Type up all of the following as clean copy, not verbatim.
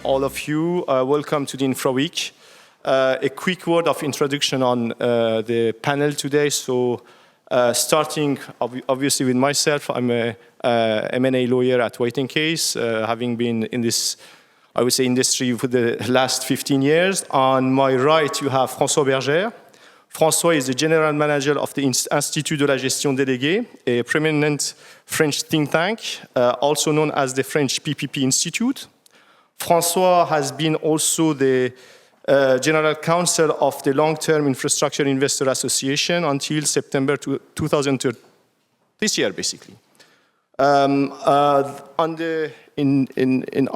all of you. Welcome to the Infra Week. A quick word of introduction on the panel today. So starting obviously with myself, I'm a M&A lawyer at White & Case, having been in this, I would say, industry for the last 15 years. On my right, you have François BERGERE. François is the general manager of the Institut de la Gestion Déléguée, a preeminent French think tank, also known as the French PPP Institute. François has been also the general counsel of the Long-Term Infrastructure Investor Association until September 2013, this year, basically. On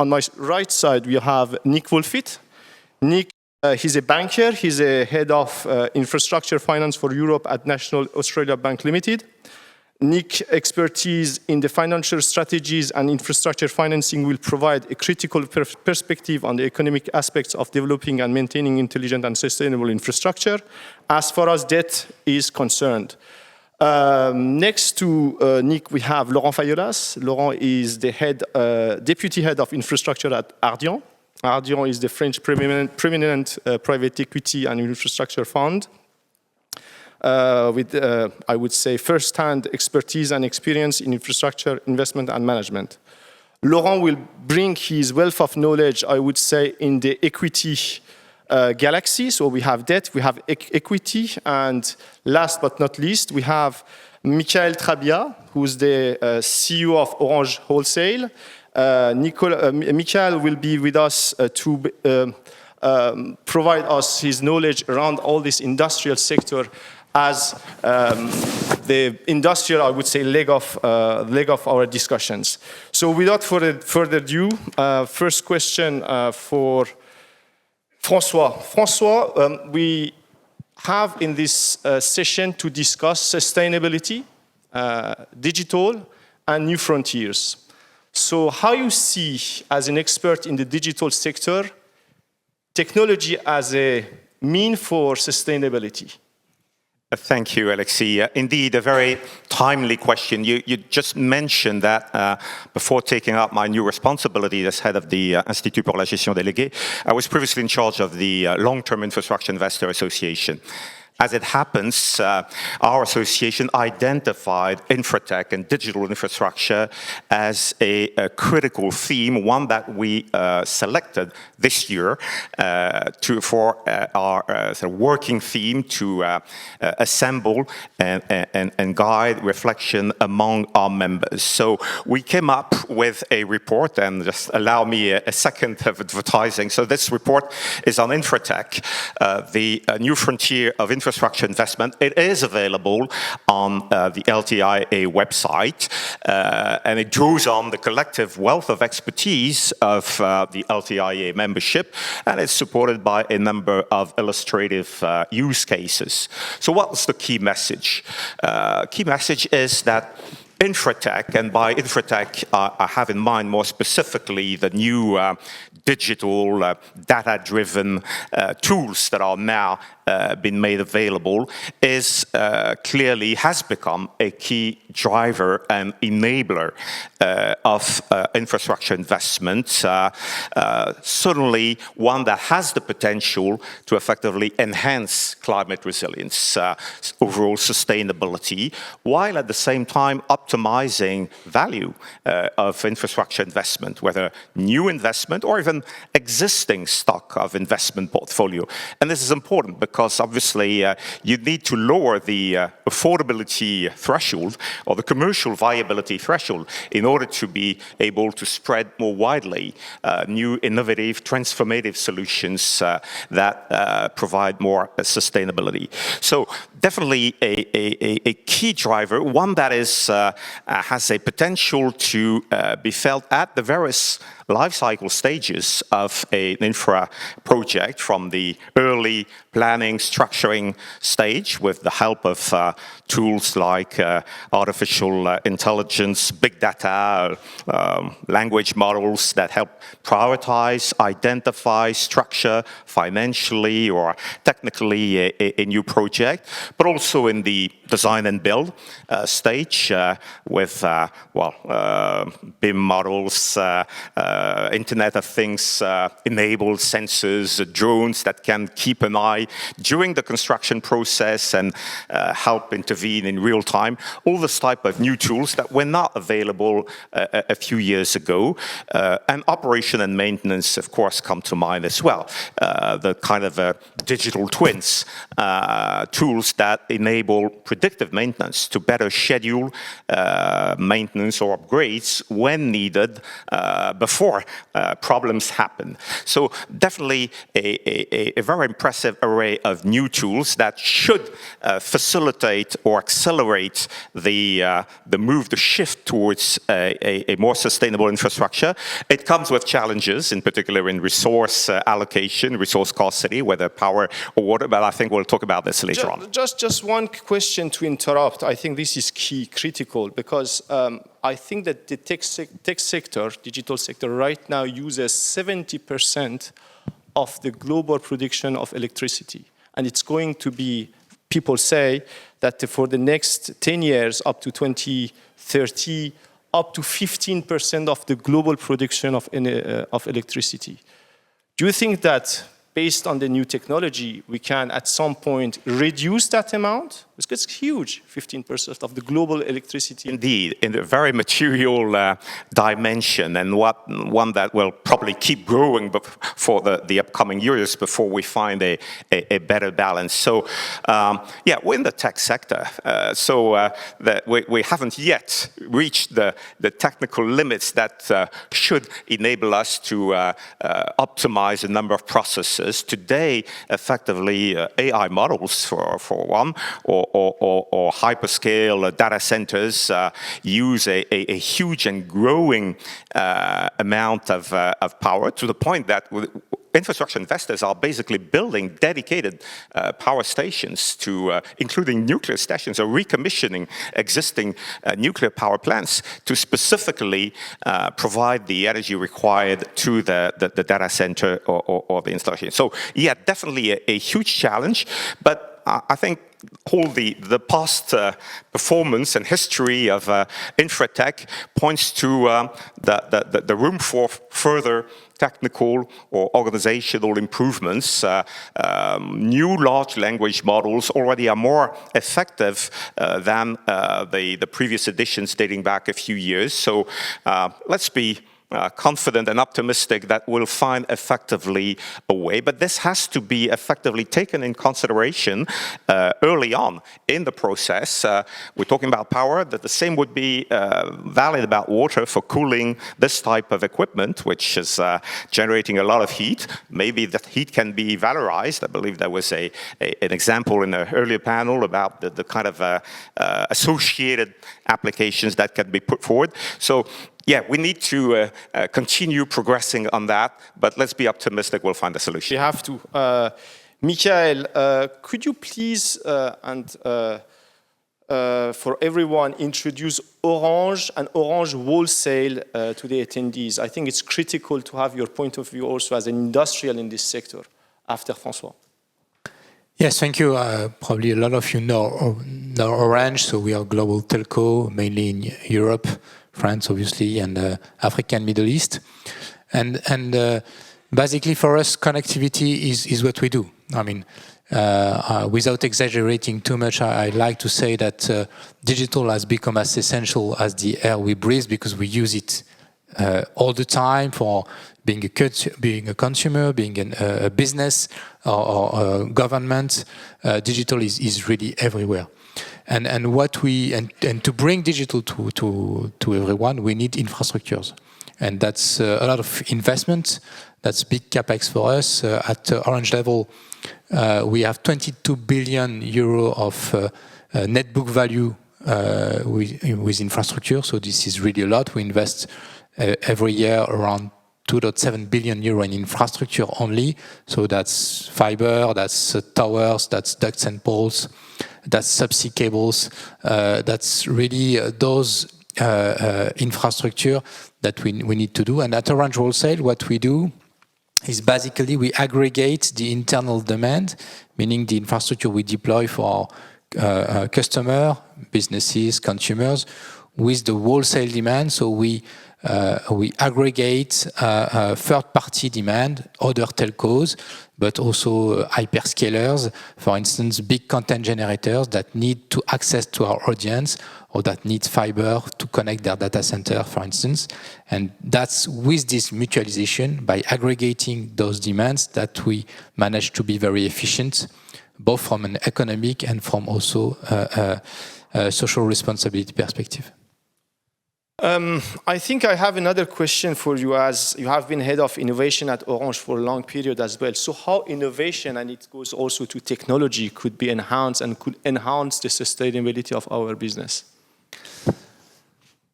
my right side, we have Nick WOOLFITT. Nick, he's a banker. He's a head of infrastructure finance for Europe at National Australia Bank Limited. Nick's expertise in the financial strategies and infrastructure financing will provide a critical perspective on the economic aspects of developing and maintaining intelligent and sustainable infrastructure as far as debt is concerned. Next to Nick, we have Laurent FAYOLLAS. Laurent is the deputy head of infrastructure at Ardian. Ardian is the French preeminent private equity and infrastructure fund with, I would say, first-hand expertise and experience in infrastructure investment and management. Laurent will bring his wealth of knowledge, I would say, in the equity galaxy. So we have debt, we have equity, and last but not least, we have Michaël TRABBIA, who's the CEO of Orange Wholesale. Michaël will be with us to provide us his knowledge around all this industrial sector as the industrial, I would say, leg of our discussions. So without further ado, first question for François. François, we have in this session to discuss sustainability, digital, and new frontiers. So how you see, as an expert in the digital sector, technology as a mean for sustainability? Thank you, Alexis. Indeed, a very timely question. You just mentioned that before taking up my new responsibility as head of the Institut pour la Gestion Déléguée, I was previously in charge of the Long-Term Infrastructure Investor Association. As it happens, our association identified infratech and digital infrastructure as a critical theme, one that we selected this year for our sort of working theme to assemble and guide reflection among our members. So we came up with a report, and just allow me a second of advertising. So this report is on infratech, the new frontier of infrastructure investment. It is available on the LTIA website, and it draws on the collective wealth of expertise of the LTIA membership, and it's supported by a number of illustrative use cases. So what's the key message? Key message is that infratech, and by infratech I have in mind more specifically the new digital, data-driven tools that are now been made available, clearly has become a key driver and enabler of infrastructure investment. Certainly one that has the potential to effectively enhance climate resilience, overall sustainability, while at the same time optimizing value of infrastructure investment, whether new investment or even existing stock of investment portfolio. And this is important because obviously you need to lower the affordability threshold or the commercial viability threshold in order to be able to spread more widely new innovative, transformative solutions that provide more sustainability. So definitely a key driver, one that is has a potential to be felt at the various life cycle stages of an infra project, from the early planning, structuring stage with the help of tools like artificial intelligence, big data, language models that help prioritize, identify, structure financially or technically a new project, but also in the design and build stage with BIM models, Internet of Things enabled sensors, drones that can keep an eye during the construction process and help intervene in real time. All this type of new tools that were not available a few years ago. And operation and maintenance, of course, come to mind as well. The kind of digital twins, tools that enable predictive maintenance to better schedule maintenance or upgrades when needed before problems happen. So definitely a very impressive array of new tools that should facilitate or accelerate the move, the shift towards a more sustainable infrastructure. It comes with challenges, in particular in resource allocation, resource scarcity, whether power or water, but I think we'll talk about this later on. Just one question to interrupt. I think this is key, critical, because I think that the tech sector, digital sector, right now uses 70% of the global production of electricity. And it's going to be, people say, that for the next 10 years, up to 2030, up to 15% of the global production of electricity. Do you think that, based on the new technology, we can at some point reduce that amount? Because it's huge, 15% of the global electricity. Indeed, in a very material dimension, and one that will probably keep growing for the upcoming years before we find a better balance. So, yeah, we're in the tech sector, we haven't yet reached the technical limits that should enable us to optimize a number of processes. Today, effectively, AI models, for one, or hyperscale data centers use a huge and growing amount of power, to the point that infrastructure investors are basically building dedicated power stations to, including nuclear stations, or recommissioning existing nuclear power plants to specifically provide the energy required to the data center or the installation. So yeah, definitely a huge challenge, but I think all the past performance and history of infratech points to the room for further technical or organizational improvements. New large language models already are more effective than the previous editions dating back a few years. So let's be confident and optimistic that we'll find effectively a way, but this has to be effectively taken in consideration early on in the process. We're talking about power, that the same would be valid about water for cooling this type of equipment, which is generating a lot of heat. Maybe that heat can be valorized. I believe there was an example in an earlier panel about the kind of associated applications that can be put forward. So yeah, we need to continue progressing on that, but let's be optimistic we'll find a solution. We have to. Michaël, could you please, for everyone, introduce Orange and Orange Wholesale to the attendees? I think it's critical to have your point of view also as an industrial in this sector, after François. Yes, thank you. Probably a lot of you know Orange, so we are global telco, mainly in Europe, France, obviously, and Africa and Middle East. And basically for us, connectivity is what we do. I mean, without exaggerating too much, I like to say that digital has become as essential as the air we breathe, because we use it all the time for being a consumer, being a business, or government. Digital is really everywhere. And to bring digital to everyone, we need infrastructures, and that's a lot of investment. That's big capex for us. At Orange level, we have 22 billion euro of net book value with infrastructure. So this is really a lot. We invest every year around 2.7 billion euro in infrastructure only. So that's fiber, that's towers, that's ducts and poles, that's subsea cables. That's really those infrastructure that we need to do. And at Orange Wholesale, what we do is basically we aggregate the internal demand, meaning the infrastructure we deploy for our customer, businesses, consumers, with the wholesale demand. So we aggregate third-party demand, other telcos, but also hyperscalers, for instance, big content generators that need to access to our audience or that need fiber to connect their data center, for instance. And that's with this mutualization, by aggregating those demands, that we manage to be very efficient, both from an economic and from also a social responsibility perspective. I think I have another question for you, as you have been head of innovation at Orange for a long period as well. So how innovation, and it goes also to technology, could be enhanced and could enhance the sustainability of our business?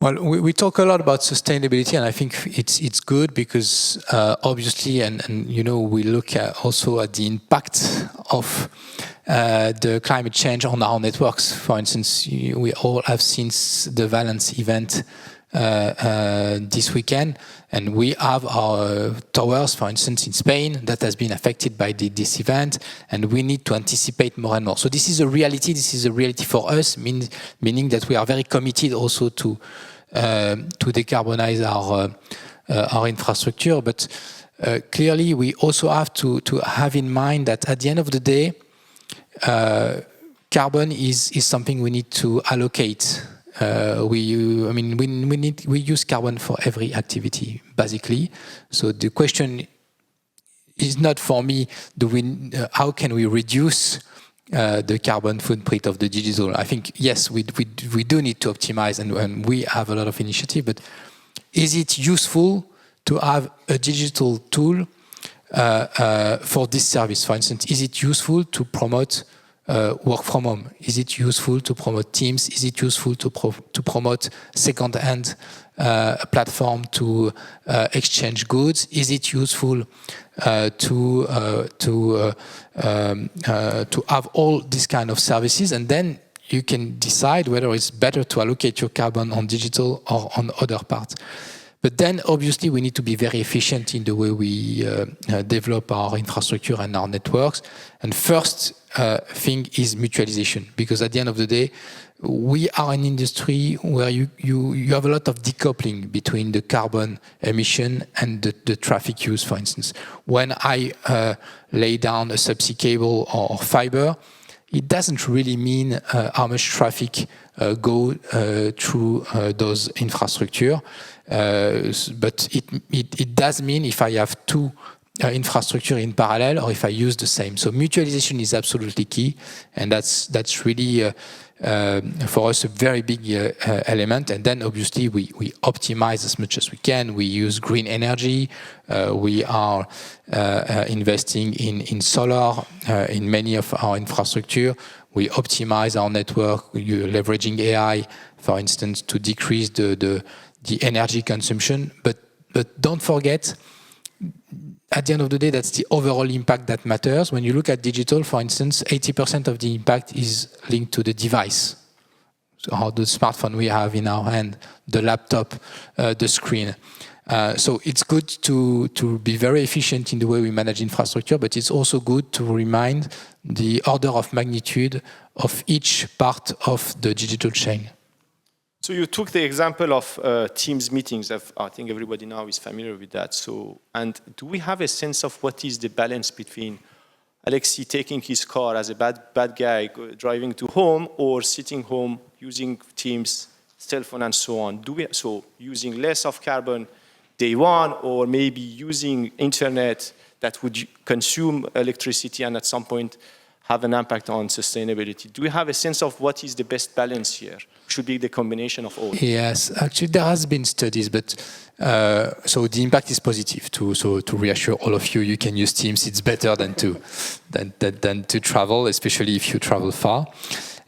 Well, we talk a lot about sustainability, and I think it's good because obviously, and you know, we look also at the impact of the climate change on our networks. For instance, we all have seen the Valence event this weekend, and we have our towers, for instance, in Spain, that has been affected by this event, and we need to anticipate more and more. So this is a reality. This is a reality for us, meaning that we are very committed also to decarbonize our infrastructure. But clearly, we also have to have in mind that at the end of the day, carbon is something we need to allocate. We use carbon for every activity, basically. So the question is not for me, how can we reduce the carbon footprint of the digital? I think, yes, we do need to optimize, and we have a lot of initiative, but is it useful to have a digital tool for this service? For instance, is it useful to promote work from home? Is it useful to promote Teams? Is it useful to promote second-hand platform to exchange goods? Is it useful to have all these kind of services? And then you can decide whether it's better to allocate your carbon on digital or on other parts. But then, obviously, we need to be very efficient in the way we develop our infrastructure and our networks. And first thing is mutualization, because at the end of the day, we are an industry where you have a lot of decoupling between the carbon emission and the traffic use, for instance. When I lay down a subsea cable or fiber, it doesn't really mean how much traffic go through those infrastructure. But it does mean if I have two infrastructure in parallel or if I use the same. So mutualization is absolutely key, and that's really for us a very big element. And then obviously we optimize as much as we can. We use green energy. We are investing in solar in many of our infrastructure. We optimize our network, leveraging AI, for instance, to decrease the energy consumption. But don't forget, at the end of the day, that's the overall impact that matters. When you look at digital, for instance, 80% of the impact is linked to the device. So the smartphone we have in our hand, the laptop, the screen. So it's good to be very efficient in the way we manage infrastructure, but it's also good to remind the order of magnitude of each part of the digital chain. So you took the example of Teams meetings. I think everybody now is familiar with that. So, and do we have a sense of what is the balance between Alexis taking his car as a bad guy, driving to home, or sitting home using Teams, cell phone, and so on? So using less of carbon day one, or maybe using internet that would consume electricity and at some point have an impact on sustainability? Do we have a sense of what is the best balance here? Should be the combination of all? Yes, actually there has been studies, but so the impact is positive. To reassure all of you, you can use Teams. It's better than to travel, especially if you travel far.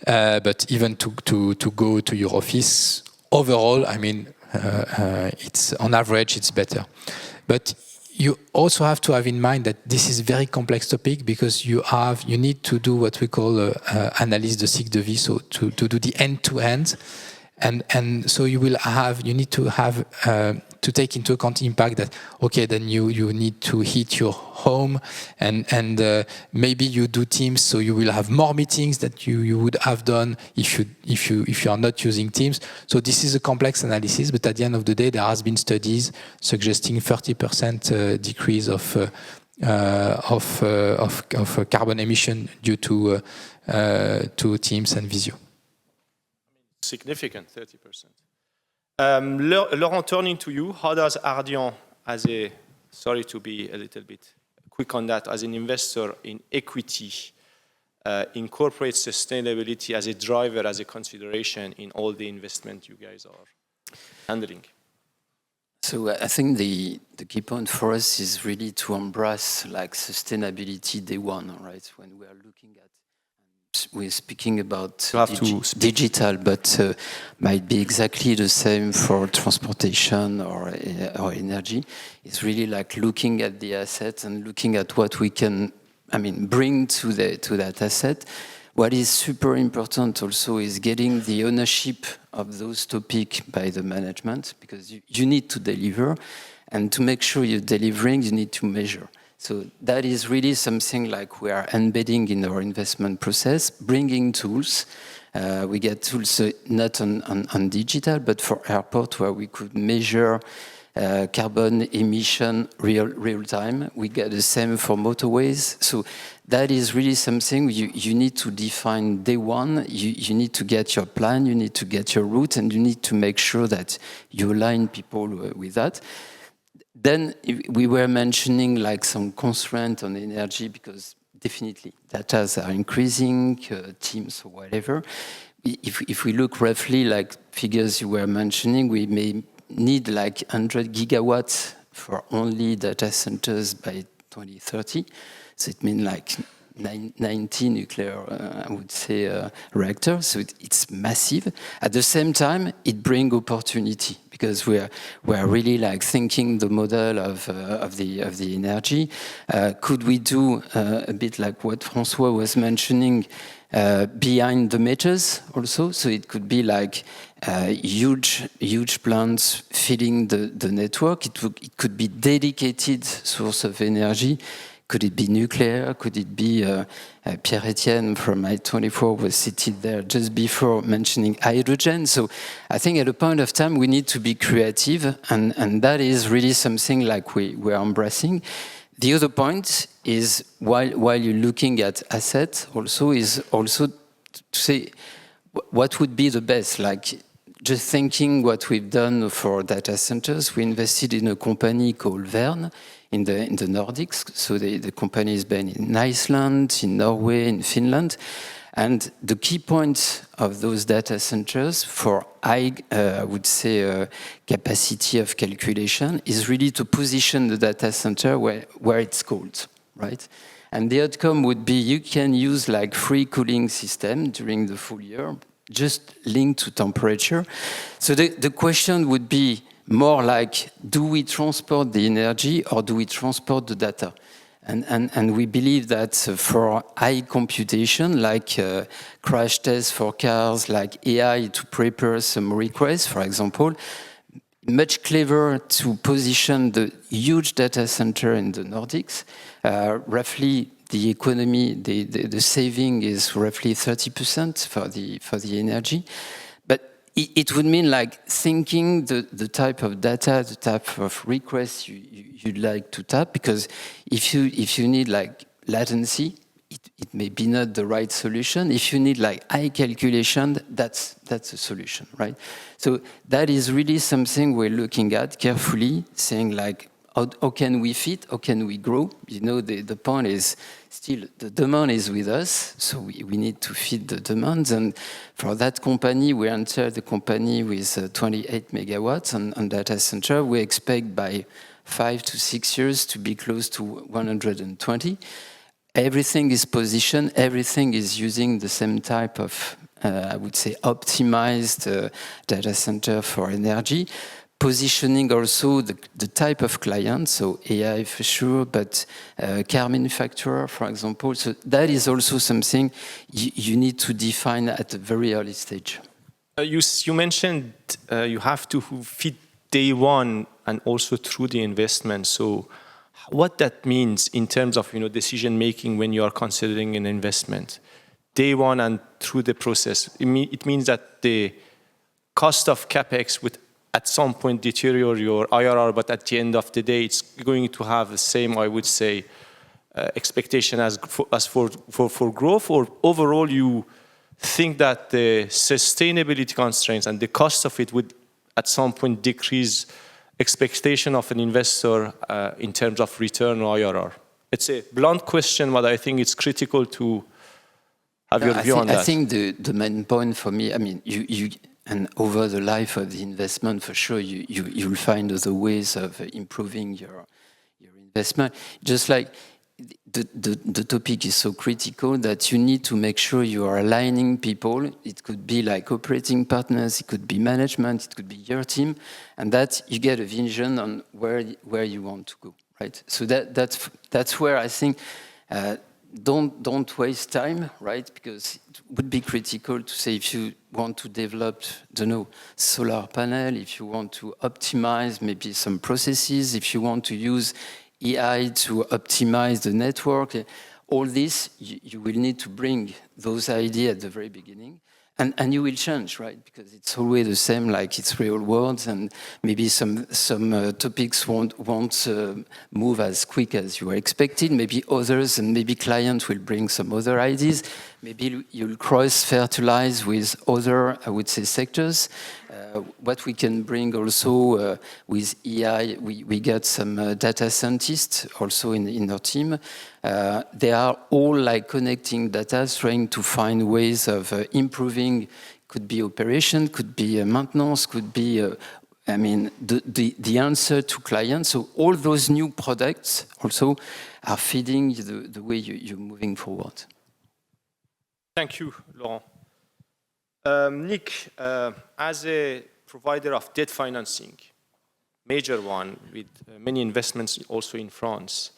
But even to go to your office, overall, I mean, it's on average it's better. But you also have to have in mind that this is a very complex topic because you need to do what we call analyse de cycle de vie, so to do the end-to-end. And so you need to have to take into account impact that, okay, then you need to heat your home and maybe you do Teams, so you will have more meetings that you would have done if you are not using Teams. So this is a complex analysis, but at the end of the day, there has been studies suggesting 30% decrease of carbon emission due to Teams and Visio. Significant, 30%. Laurent, turning to you, how does Ardian, sorry to be a little bit quick on that, as an investor in equity, incorporate sustainability as a driver, as a consideration in all the investment you guys are handling? So I think the key point for us is really to embrace like sustainability day one, right? When we are looking at, we're speaking about digital, but might be exactly the same for transportation or energy. It's really like looking at the asset and looking at what we can, bring to that asset. What is super important also is getting the ownership of those topics by the management, because you need to deliver, and to make sure you're delivering, you need to measure. So that is really something like we are embedding in our investment process, bringing tools. We get tools not on digital, but for airport where we could measure carbon emission real time. We get the same for motorways. So that is really something you need to define day one. You need to get your plan, you need to get your route, and you need to make sure that you align people with that. Then we were mentioning like some constraint on energy, because definitely data are increasing, teams or whatever. If we look roughly like figures you were mentioning, we may need like 100 gigawatts for only data centers by 2030. So it means like 90 nuclear, I would say, reactors. So it's massive. At the same time, it brings opportunity, because we're really like thinking the model of the energy. Could we do a bit like what François was mentioning, behind the meters also? So it could be like huge plants filling the network. It could be dedicated source of energy. Could it be nuclear? Could it be Pierre-Etienne from I-24 was seated there just before mentioning hydrogen. So I think at a point of time we need to be creative, and that is really something like we're embracing. The other point is while you're looking at assets also is also to say what would be the best. Like just thinking what we've done for data centers, we invested in a company called Verne in the Nordics. So the company is based in Iceland, in Norway, in Finland. And the key point of those data centers for high, I would say, capacity of calculation is really to position the data center where it's cold, right? And the outcome would be you can use like free cooling system during the full year, just linked to temperature. So the question would be more like, do we transport the energy or do we transport the data? And we believe that for high computation, like crash tests for cars, like AI to prepare some requests, for example, much cleverer to position the huge data center in the Nordics. Roughly, the economy, the saving is roughly 30% for the energy. It would mean like thinking the type of data, the type of requests you'd like to tap, because if you need like latency, it may be not the right solution. If you need like high calculation, that's a solution, right? So that is really something we're looking at carefully, saying like, how can we fit? How can we grow? You know, the point is still the demand is with us, so we need to feed the demand. And for that company, we entered the company with 28 megawatts on data center. We expect by 5 to 6 years to be close to 120. Everything is positioned, everything is using the same type of, I would say, optimized data center for energy. positioning also the type of client, so AI for sure, but car manufacturer, for example. So that is also something you need to define at a very early stage. You mentioned you have to fit day one and also through the investment. So what that means in terms of decision making when you are considering an investment, day one and through the process. It means that the cost of capex would at some point deteriorate your IRR, but at the end of the day, it's going to have the same, I would say, expectation as for growth. Or overall, you think that the sustainability constraints and the cost of it would at some point decrease expectation of an investor in terms of return or IRR? It's a blunt question, but I think it's critical to have your view on that. I think the main point for me, I mean, and over the life of the investment, for sure, you'll find other ways of improving your investment. Just like the topic is so critical that you need to make sure you are aligning people. It could be like operating partners, it could be management, it could be your team, and that you get a vision on where you want to go, right? So that's where I think don't waste time, right? Because it would be critical to say if you want to develop, solar panel, if you want to optimize maybe some processes, if you want to use AI to optimize the network, all this, you will need to bring those ideas at the very beginning. And you will change, right? Because it's always the same, like it's real world, and maybe some topics won't move as quick as you were expected. Maybe others and maybe clients will bring some other ideas. Maybe you'll cross-fertilize with other, I would say, sectors. What we can bring also with AI, we got some data scientists also in our team. They are all like connecting data, trying to find ways of improving. Could be operation, could be maintenance, could be, the answer to clients. So all those new products also are feeding the way you're moving forward. Thank you, Laurent. Nick, as a provider of debt financing, major one with many investments also in France,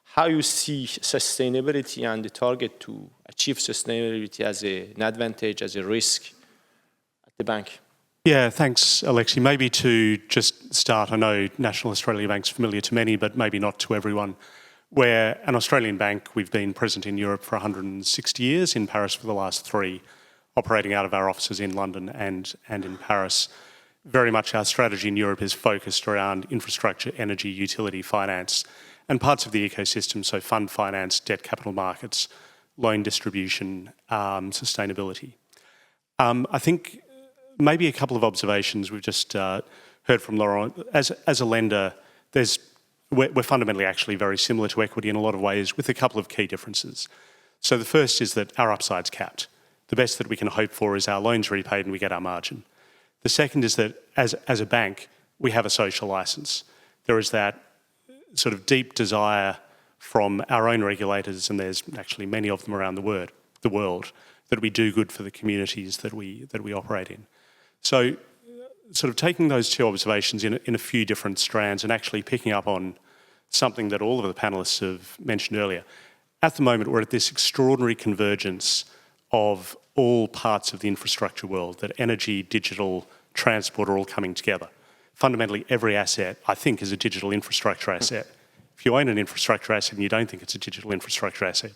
how you see sustainability and the target to achieve sustainability as an advantage, as a risk at the bank? Yeah, thanks, Alexis. Maybe to just start, I know National Australia Bank's familiar to many, but maybe not to everyone. We're an Australian bank. We've been present in Europe for 160 years, in Paris for the last 3, operating out of our offices in London and in Paris. Very much our strategy in Europe is focused around infrastructure, energy, utility, finance, and parts of the ecosystem, so fund finance, debt capital markets, loan distribution, sustainability. I think maybe a couple of observations. We've just heard from Laurent. As a lender, we're fundamentally actually very similar to equity in a lot of ways, with a couple of key differences. So the first is that our upside's capped. The best that we can hope for is our loans repaid and we get our margin. The second is that as a bank, we have a social license. There is that sort of deep desire from our own regulators, and there's actually many of them around the world, that we do good for the communities that we operate in. So sort of taking those two observations in a few different strands and actually picking up on something that all of the panellists have mentioned earlier. At the moment, we're at this extraordinary convergence of all parts of the infrastructure world, that energy, digital, transport are all coming together. Fundamentally, every asset, I think, is a digital infrastructure asset. If you own an infrastructure asset and you don't think it's a digital infrastructure asset,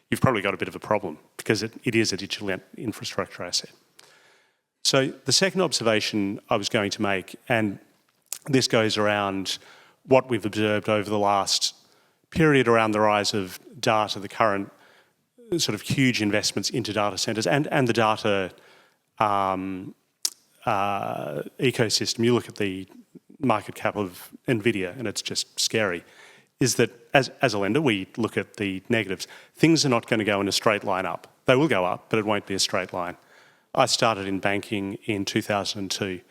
you've probably got a bit of a problem, because it is a digital infrastructure asset. So the second observation I was going to make, and this goes around what we've observed over the last period around the rise of data, the current sort of huge investments into data centres and the data ecosystem. You look at the market cap of NVIDIA and it's just scary, is that as a lender, we look at the negatives. Things are not going to go in a straight line up. They will go up, but it won't be a straight line. I started in banking in 2002.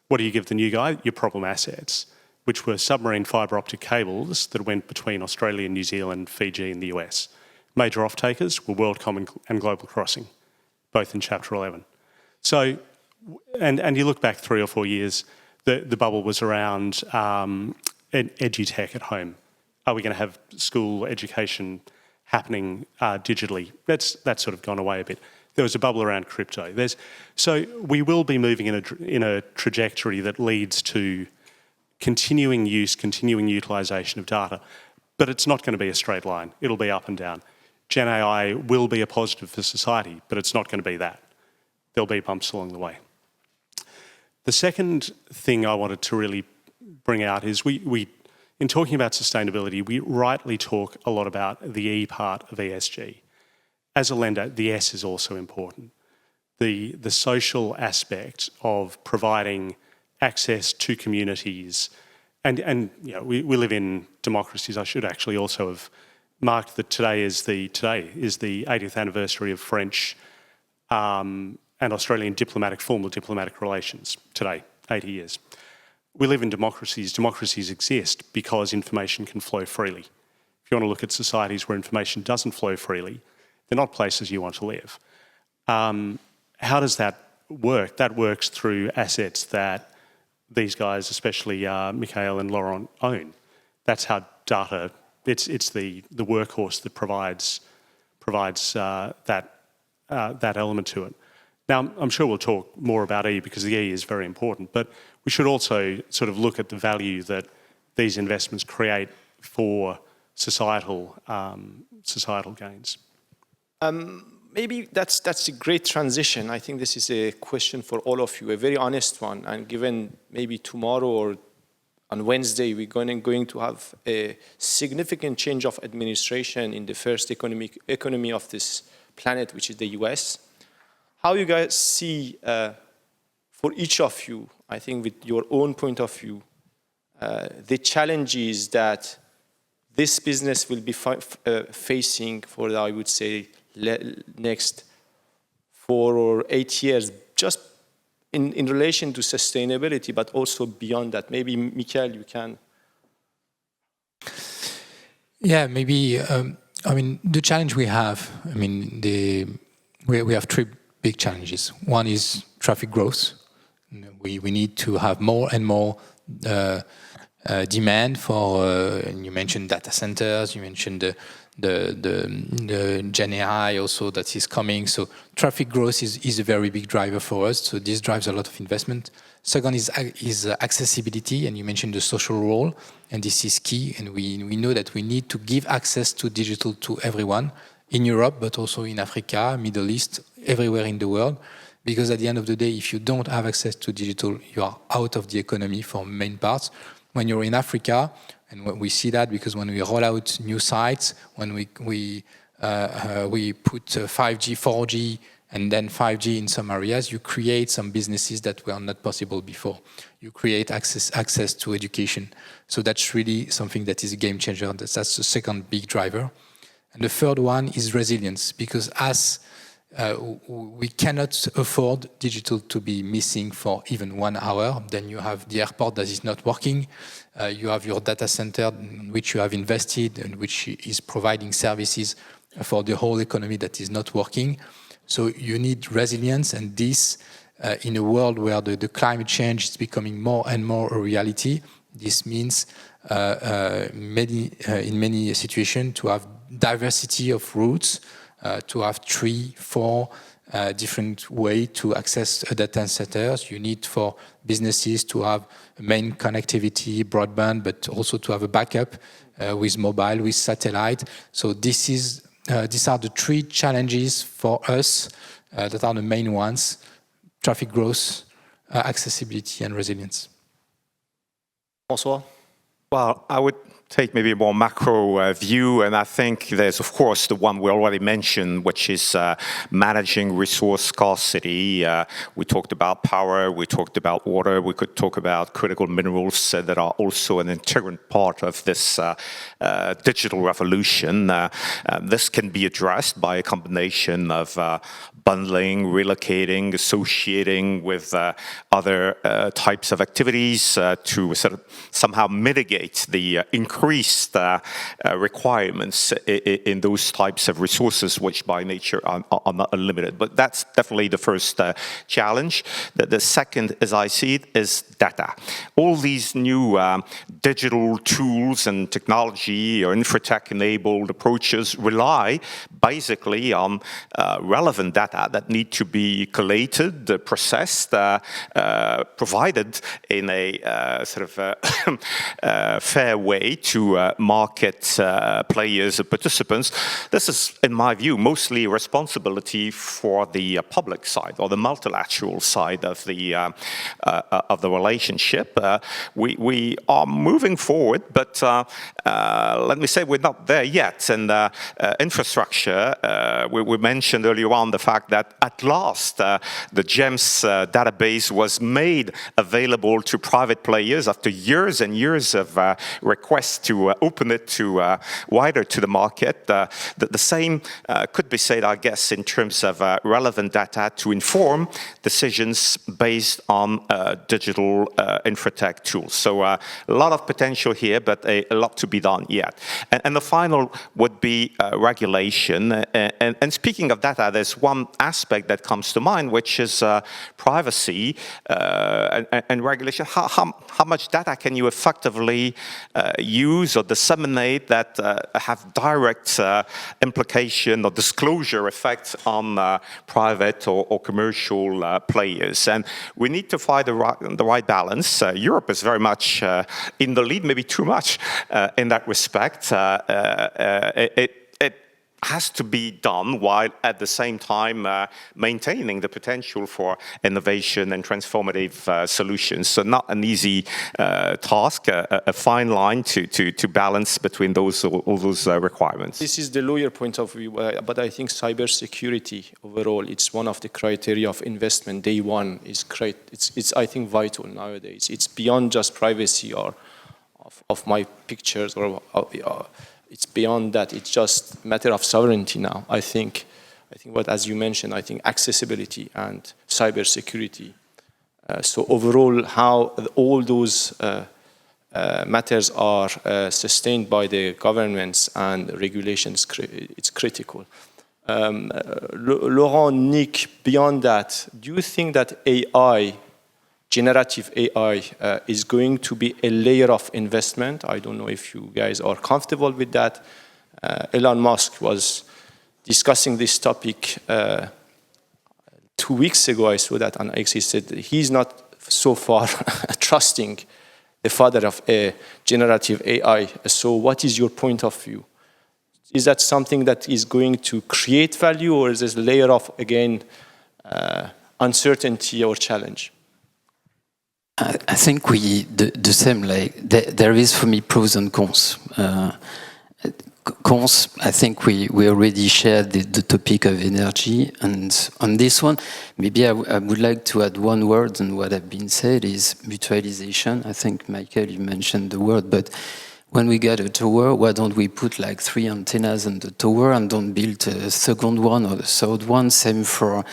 What do you give the new guy? Your problem assets, which were submarine fibre optic cables that went between Australia, New Zealand, Fiji and the US. Major off-takers were WorldCom and Global Crossing, both in Chapter 11. So, and you look back 3 or 4 years, the bubble was around edutech at home. Are we going to have school education happening digitally? That's sort of gone away a bit. There was a bubble around crypto. So we will be moving in a trajectory that leads to continuing use, continuing utilisation of data, but it's not going to be a straight line. It'll be up and down. Gen AI will be a positive for society, but it's not going to be that. There'll be bumps along the way. The second thing I wanted to really bring out is we in talking about sustainability, we rightly talk a lot about the E part of ESG. As a lender, the S is also important. The social aspect of providing access to communities, and you know, we live in democracies. I should actually also have marked that today is the 80th anniversary of French and Australian formal diplomatic relations. Today, 80 years. We live in democracies. Democracies exist because information can flow freely. If you want to look at societies where information doesn't flow freely, they're not places you want to live. How does that work? That works through assets that these guys, especially Michaël and Laurent, own. That's how data, it's the workhorse that provides that element to it. Now, I'm sure we'll talk more about E because the E is very important, but we should also sort of look at the value that these investments create for societal gains. Maybe that's a great transition. I think this is a question for all of you, a very honest one. And given maybe tomorrow or on Wednesday, we're going to have a significant change of administration in the first economy of this planet, which is the US. How you guys see, for each of you, I think with your own point of view, the challenges that this business will be facing for, I would say, next 4 or 8 years, just in relation to sustainability, but also beyond that. Maybe, Michaël, you can. Yeah, maybe, I mean, the challenge we have, I mean, we have 3 big challenges. One is traffic growth. We need to have more and more demand for, and you mentioned data centers, you mentioned the Gen AI also that is coming. So traffic growth is a very big driver for us. So this drives a lot of investment. Second is accessibility, and you mentioned the social role, and this is key. And we know that we need to give access to digital to everyone in Europe, but also in Africa, Middle East, everywhere in the world. Because at the end of the day, if you don't have access to digital, you are out of the economy for main parts. When you're in Africa, and we see that because when we roll out new sites, when we put 5G, 4G, and then 5G in some areas, you create some businesses that were not possible before. You create access to education. So that's really something that is a game changer. That's the second big driver. And the third one is resilience, because as we cannot afford digital to be missing for even 1 hour. Then you have the airport that is not working. You have your data center in which you have invested and which is providing services for the whole economy that is not working. So you need resilience, and this in a world where the climate change is becoming more and more a reality. This means in many situations to have diversity of routes, to have 3, 4 different ways to access data centers. You need for businesses to have main connectivity, broadband, but also to have a backup with mobile, with satellite. So these are the 3 challenges for us that are the main ones: traffic growth, accessibility, and resilience. François? Well, I would take maybe a more macro view, and I think there's, of course, the one we already mentioned, which is managing resource scarcity. We talked about power, we talked about water, we could talk about critical minerals that are also an integral part of this digital revolution. This can be addressed by a combination of bundling, relocating, associating with other types of activities to sort of somehow mitigate the increase increased requirements in those types of resources, which by nature are not unlimited. But that's definitely the first challenge. The second, as I see it, is data. All these new digital tools and technology or infratech-enabled approaches rely basically on relevant data that need to be collated, processed, provided in a sort of fair way to market players or participants. This is, in my view, mostly a responsibility for the public side or the multilateral side of the relationship. We are moving forward, but let me say we're not there yet. And infrastructure, we mentioned earlier on the fact that at last the GEMS database was made available to private players after years and years of requests to open it to wider to the market. The same could be said, I guess, in terms of relevant data to inform decisions based on digital infratech tools. So a lot of potential here, but a lot to be done yet. And the final would be regulation. And speaking of data, there's one aspect that comes to mind, which is privacy and regulation. How much data can you effectively use or disseminate that have direct implication or disclosure effects on private or commercial players? And we need to find the right balance. Europe is very much in the lead, maybe too much in that respect. It has to be done while at the same time maintaining the potential for innovation and transformative solutions. So not an easy task, a fine line to balance between all those requirements. This is the lawyer point of view, but I think cybersecurity overall, it's one of the criteria of investment. Day one is great. It's I think vital nowadays. It's beyond just privacy or of my pictures or it's beyond that. It's just a matter of sovereignty now. I think what, as you mentioned, I think accessibility and cybersecurity. So overall, how all those matters are sustained by the governments and regulations, it's critical. Laurent, Nick, beyond that, do you think that AI, generative AI, is going to be a layer of investment? I don't know if you guys are comfortable with that. Elon Musk was discussing this topic 2 weeks ago. I saw that on X. He said he's not so far trusting the father of generative AI. So what is your point of view? Is that something that is going to create value, or is this a layer of, again, uncertainty or challenge? I think the same, like, there is for me pros and cons. Cons, I think we already shared the topic of energy, and on this one, maybe I would like to add one word on what have been said is mutualization. I think, Michael, you mentioned the word, but when we get a tower, why don't we put like 3 antennas on the tower and don't build a second one or the third one? Same for,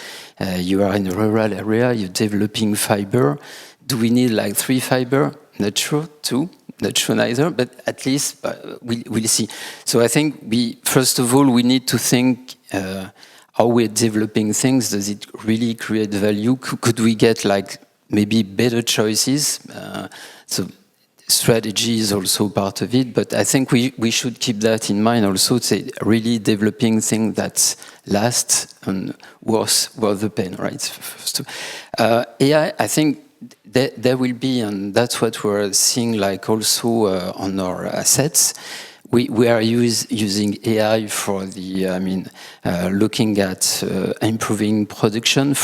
you are in a rural area, you're developing fiber. Do we need like 3 fiber? Not sure. 2? Not sure neither, but at least we'll see. So I think first of all, we need to think how we're developing things. Does it really create value? Could we get like maybe better choices? So strategy is also part of it, but I think we should keep that in mind also, to really developing things that last and worth the pain, right? AI, I think there will be, and that's what we're seeing like also on our assets. We are using AI for the, looking at improving production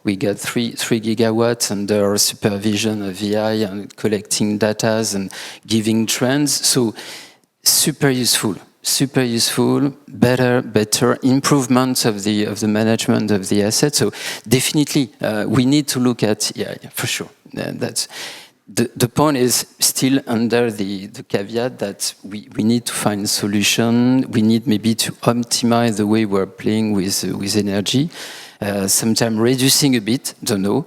we got 3 gigawatts under supervision of AI and collecting data and giving trends. So super useful, better improvements of the management of the assets. So definitely we need to look at AI for sure. That's the point is still under the caveat that we need to find a solution. We need maybe to optimize the way we're playing with energy. Sometimes reducing a bit, don't know.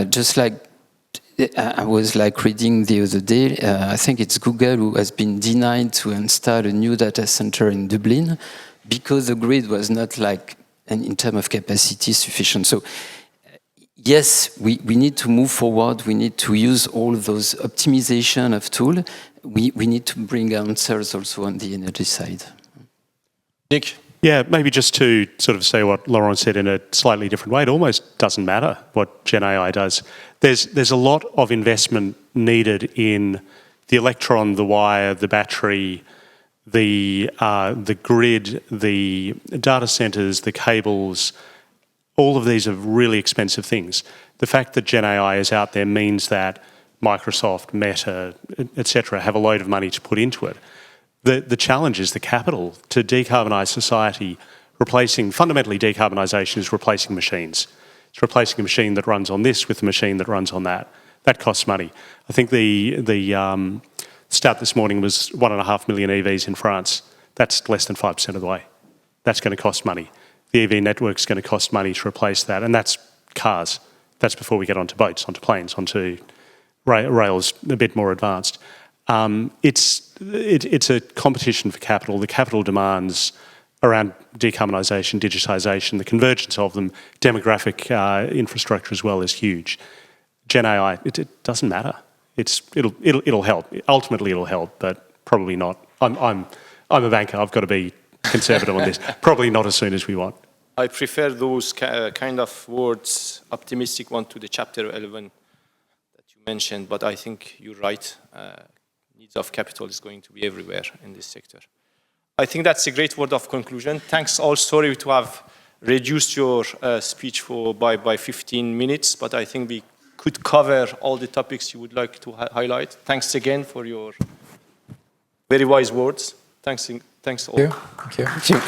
Just like I was like reading the other day, I think it's Google who has been denied to install a new data center in Dublin because the grid was not like, in terms of capacity, sufficient. So yes, we need to move forward. We need to use all those optimization of tools. We need to bring answers also on the energy side. Nick? Yeah, maybe just to sort of say what Laurent said in a slightly different way, it almost doesn't matter what Gen AI does. There's a lot of investment needed in the electron, the wire, the battery, the grid, the data centers, the cables. All of these are really expensive things. The fact that Gen AI is out there means that Microsoft, Meta, etc., have a load of money to put into it. The challenge is the capital to decarbonise society. Fundamentally, decarbonisation is replacing machines. It's replacing a machine that runs on this with a machine that runs on that. That costs money. I think the stat this morning was 1.5 million EVs in France. That's less than 5% of the way. That's going to cost money. The EV network is going to cost money to replace that, and that's cars. That's before we get onto boats, onto planes, onto rails a bit more advanced. It's a competition for capital. The capital demands around decarbonisation, digitisation, the convergence of them, demographic infrastructure as well is huge. Gen AI, it doesn't matter. It'll help. Ultimately, it'll help, but probably not. I'm a banker. I've got to be conservative on this. Probably not as soon as we want. I prefer those kind of words, optimistic one, to the chapter 11 that you mentioned, but I think you're right. Needs of capital is going to be everywhere in this sector. I think that's a great word of conclusion. Thanks all. Sorry to have reduced your speech by 15 minutes, but I think we could cover all the topics you would like to highlight. Thanks again for your very wise words. Thanks all. Thank you. Thank you.